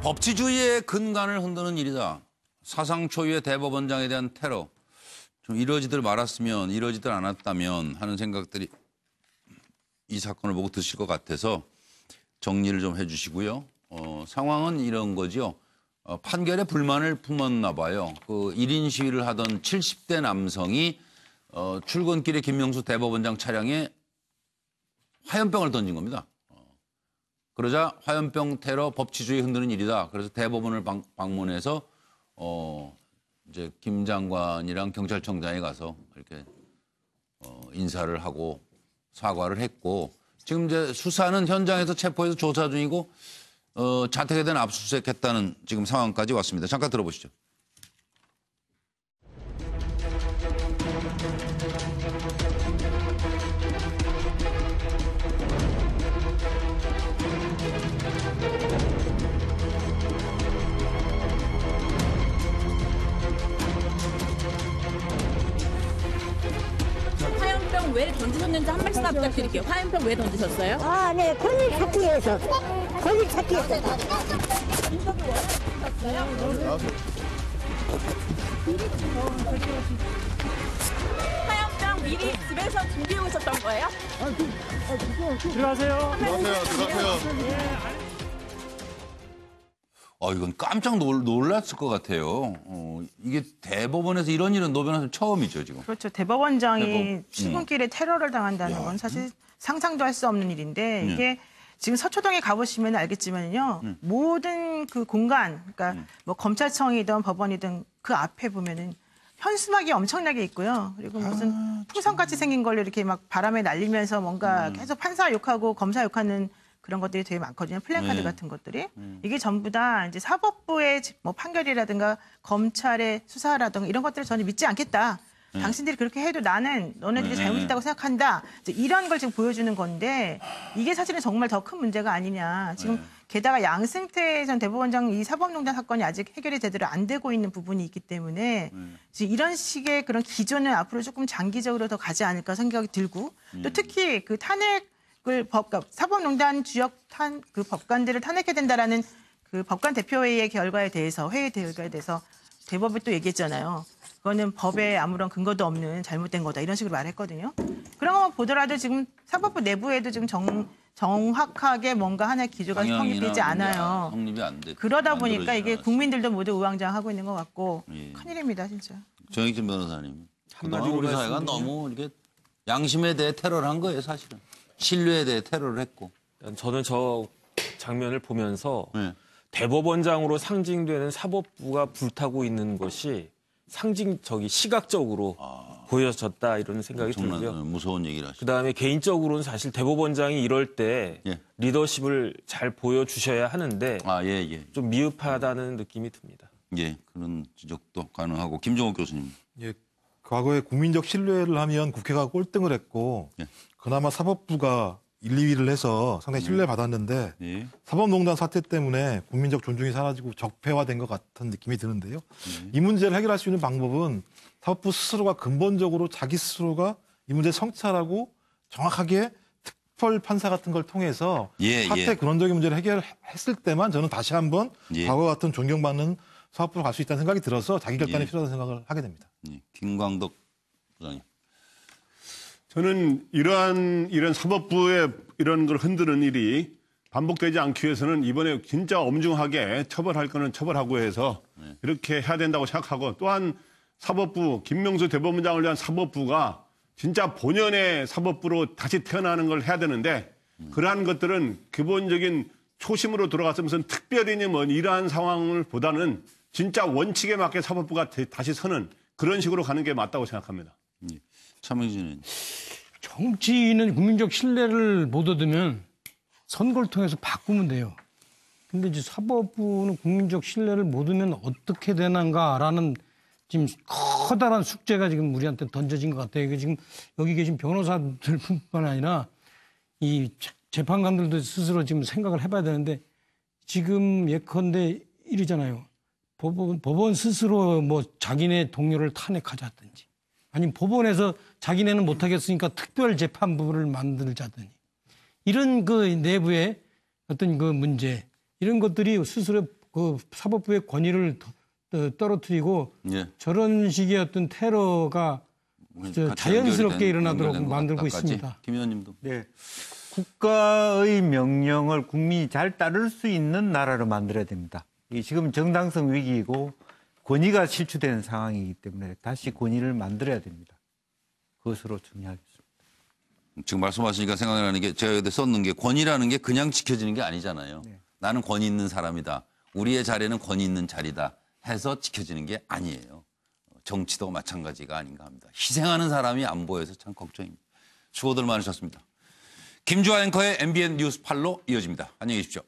법치주의의 근간을 흔드는 일이다. 사상 초유의 대법원장에 대한 테러. 좀 이러지들 말았으면, 이러지들 않았다면 하는 생각들이 이 사건을 보고 드실 것 같아서 정리를 좀 해주시고요. 상황은 이런 거죠. 판결에 불만을 품었나 봐요. 그 1인 시위를 하던 70대 남성이 출근길에 김명수 대법원장 차량에 화염병을 던진 겁니다. 그러자 화염병 테러 법치주의 흔드는 일이다. 그래서 대법원을 방문해서 이제 김 장관이랑 경찰청장에 가서 이렇게 인사를 하고 사과를 했고, 지금 이제 수사는 현장에서 체포해서 조사 중이고 자택에 대한 압수수색했다는 지금 상황까지 왔습니다. 잠깐 들어보시죠. 화염병 왜 던지셨는지 한 말씀만 부탁드릴게요. 화염병 왜 던지셨어요? 아, 네. 권리 찾기 위해서. 권리 찾기 위해서. 화염병 미리 집에서 준비해 오셨던 거예요? 들어가세요. 이건 깜짝 놀랐을 것 같아요. 이게 대법원에서 이런 일은 노변호사님 처음이죠, 지금. 그렇죠. 대법원장이 출근길에 테러를 당한다는 건 사실 상상도 할 수 없는 일인데 이게 지금 서초동에 가보시면 알겠지만요. 모든 그 공간, 그러니까 뭐 검찰청이든 법원이든 그 앞에 보면은 현수막이 엄청나게 있고요. 그리고 무슨 풍선같이 생긴 걸로 이렇게 막 바람에 날리면서 뭔가 계속 판사 욕하고 검사 욕하는 그런 것들이 되게 많거든요. 플래카드 같은 것들이. 이게 전부 다 이제 사법부의 뭐 판결이라든가 검찰의 수사라든가 이런 것들을 저는 믿지 않겠다. 당신들이 그렇게 해도 나는 너네들이 잘못했다고 생각한다. 이제 이런 걸 지금 보여주는 건데 이게 사실은 정말 더 큰 문제가 아니냐. 지금 게다가 양승태 전 대법원장 이 사법농단 사건이 아직 해결이 제대로 안 되고 있는 부분이 있기 때문에 지금 이런 식의 그런 기조는 앞으로 조금 장기적으로 더 가지 않을까 생각이 들고 또 특히 그 사법농단 주역 그 법관들을 탄핵해야 된다라는 그 법관 대표회의의 결과에 대해서 회의 결과에 대해서 대법이 또 얘기했잖아요. 그거는 법에 아무런 근거도 없는 잘못된 거다 이런 식으로 말했거든요. 그런 거 보더라도 지금 사법부 내부에도 지금 정확하게 뭔가 하나의 기조가 성립되지 않아요. 성립이 안 돼. 그러다 보니까 이게 국민들도 모두 우왕좌왕하고 있는 것 같고 큰일입니다 진짜. 정익진 변호사님. 그동안 우리 사회가 너무 이렇게 양심에 대해 테러를 한 거예요, 사실은. 신뢰에 대해 테러를 했고. 저는 저 장면을 보면서 대법원장으로 상징되는 사법부가 불타고 있는 것이 시각적으로 보여졌다 이런 생각이 들고요. 무서운 얘기를 하시죠. 그다음에 개인적으로는 사실 대법원장이 이럴 때 리더십을 잘 보여주셔야 하는데 좀 미흡하다는 느낌이 듭니다. 예, 그런 지적도 가능하고. 김종옥 교수님. 예, 과거에 국민적 신뢰를 하면 국회가 꼴등을 했고 그나마 사법부가 1, 2위를 해서 상당히 신뢰받았는데 사법농단 사태 때문에 국민적 존중이 사라지고 적폐화된 것 같은 느낌이 드는데요. 이 문제를 해결할 수 있는 방법은 사법부 스스로가 근본적으로 자기 스스로가 이 문제를 성찰하고 정확하게 특별 판사 같은 걸 통해서 사태 근원적인 문제를 해결했을 때만 저는 다시 한번 과거와 같은 존경받는 사법부로 갈 수 있다는 생각이 들어서 자기 결단이 필요하다는 생각을 하게 됩니다. 김광덕 부장님. 저는 이런 사법부의 이런 걸 흔드는 일이 반복되지 않기 위해서는 이번에 진짜 엄중하게 처벌할 거는 처벌하고 해서 이렇게 해야 된다고 생각하고, 또한 사법부, 김명수 대법원장을 위한 사법부가 진짜 본연의 사법부로 다시 태어나는 걸 해야 되는데 그러한 것들은 기본적인 초심으로 돌아갔으면서 특별히 이러한 상황을 보다는 진짜 원칙에 맞게 사법부가 다시 서는 그런 식으로 가는 게 맞다고 생각합니다. 차명진. 정치인은 국민적 신뢰를 못 얻으면 선거를 통해서 바꾸면 돼요. 근데 이제 사법부는 국민적 신뢰를 못 얻으면 어떻게 되는가라는 지금 커다란 숙제가 지금 우리한테 던져진 것 같아요. 이게 지금 여기 계신 변호사들뿐만 아니라 이 재판관들도 스스로 지금 생각을 해봐야 되는데 지금 예컨대 이러잖아요. 법원 스스로 뭐 자기네 동료를 탄핵하자든지 아니면 법원에서 자기네는 못하겠으니까 특별재판부를 만들자더니 이런 그 내부의 어떤 그 문제 이런 것들이 스스로 그 사법부의 권위를 떨어뜨리고 예. 저런 식의 어떤 테러가 자연스럽게 일어나도록 만들고 있습니다. 김 의원님도. 네. 국가의 명령을 국민이 잘 따를 수 있는 나라로 만들어야 됩니다. 지금 정당성 위기이고 권위가 실추되는 상황이기 때문에 다시 권위를 만들어야 됩니다. 그것으로 정리하겠습니다. 지금 말씀하시니까 생각나는 게 제가 여기 썼는 게 권위라는 게 그냥 지켜지는 게 아니잖아요. 네. 나는 권위 있는 사람이다. 우리의 자리는 권위 있는 자리다. 해서 지켜지는 게 아니에요. 정치도 마찬가지가 아닌가 합니다. 희생하는 사람이 안 보여서 참 걱정입니다. 수고들 많으셨습니다. 김주하 앵커의 MBN 뉴스 8로 이어집니다. 안녕히 계십시오.